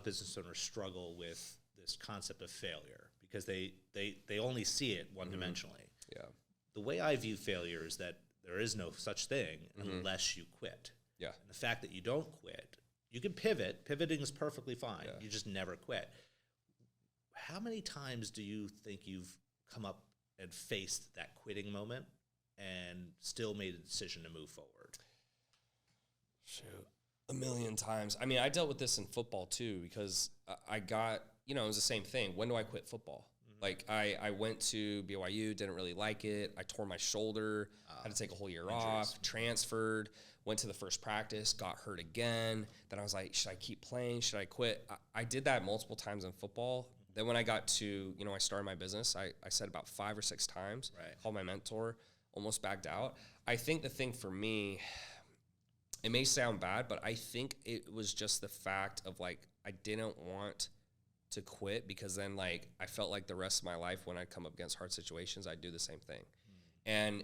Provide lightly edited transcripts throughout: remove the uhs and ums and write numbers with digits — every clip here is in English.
of business owners struggle with this concept of failure because they only see it one-dimensionally. Yeah. The way I view failure is that there is no such thing unless you quit. Yeah. And the fact that you don't quit, you can pivot. Pivoting is perfectly fine. Yeah. You just never quit. How many times do you think you've come up and faced that quitting moment and still made a decision to move forward? Shoot, a million times. I mean, I dealt with this in football too because I got, it was the same thing. When do I quit football? Like I went to BYU, didn't really like it. I tore my shoulder, had to take a whole year off, transferred, went to the first practice, got hurt again. Then I was like, should I keep playing? Should I quit? I did that multiple times in football. Then when I got to, I started my business, I said about 5 or 6 times, called my mentor, almost backed out. I think the thing for me, it may sound bad, but I think it was just the fact of like, I didn't want to quit because then like I felt like the rest of my life when I'd come up against hard situations, I'd do the same thing. And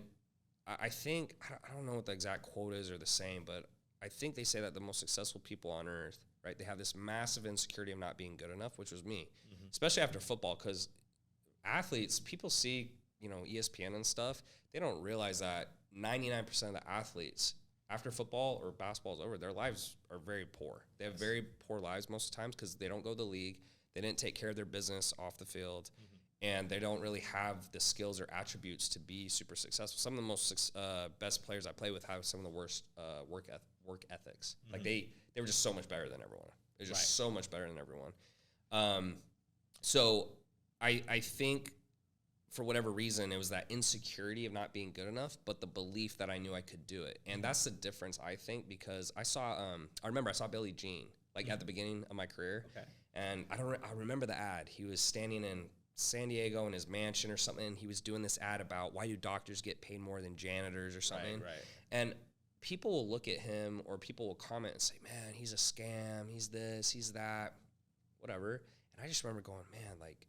I think, I don't know what the exact quote is or the saying, but I think they say that the most successful people on earth, right, they have this massive insecurity of not being good enough, which was me, especially after football, because athletes, people see, ESPN and stuff, they don't realize that 99% of the athletes after football or basketball is over, their lives are very poor. They have very poor lives most of the times because they don't go to the league. They didn't take care of their business off the field, and they don't really have the skills or attributes to be super successful. Some of the most best players I play with have some of the worst work ethics. Like they were just so much better than everyone. They're just so much better than everyone. So I think for whatever reason, it was that insecurity of not being good enough, but the belief that I knew I could do it. And that's the difference, I think, because I remember I saw Billie Jean, like at the beginning of my career. Okay. And I remember the ad. He was standing in San Diego in his mansion or something. He was doing this ad about why do doctors get paid more than janitors or something. Right. And people will look at him or people will comment and say, man, he's a scam. He's this, he's that, whatever. And I just remember going, man, like,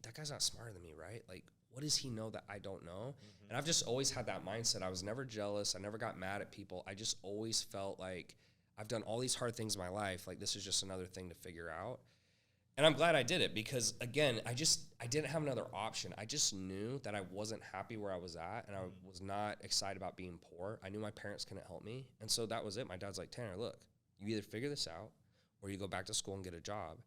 that guy's not smarter than me, right? Like, what does he know that I don't know? And I've just always had that mindset. I was never jealous. I never got mad at people. I just always felt like I've done all these hard things in my life. Like, this is just another thing to figure out. And I'm glad I did it because, again, I didn't have another option. I just knew that I wasn't happy where I was at, and I was not excited about being poor. I knew my parents couldn't help me. And so that was it. My dad's like, Tanner, look, you either figure this out or you go back to school and get a job.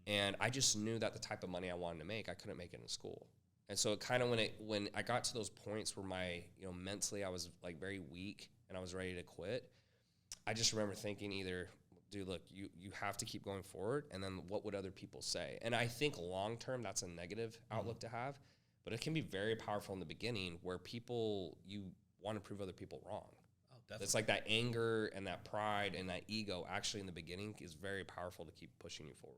And I just knew that the type of money I wanted to make, I couldn't make it in school. And so it kind of, when I got to those points where my, mentally I was like very weak and I was ready to quit, I just remember thinking either, dude, look, you have to keep going forward, and then what would other people say? And I think long-term, that's a negative outlook to have, but it can be very powerful in the beginning where you want to prove other people wrong. Oh, definitely. It's like that anger and that pride and that ego actually in the beginning is very powerful to keep pushing you forward.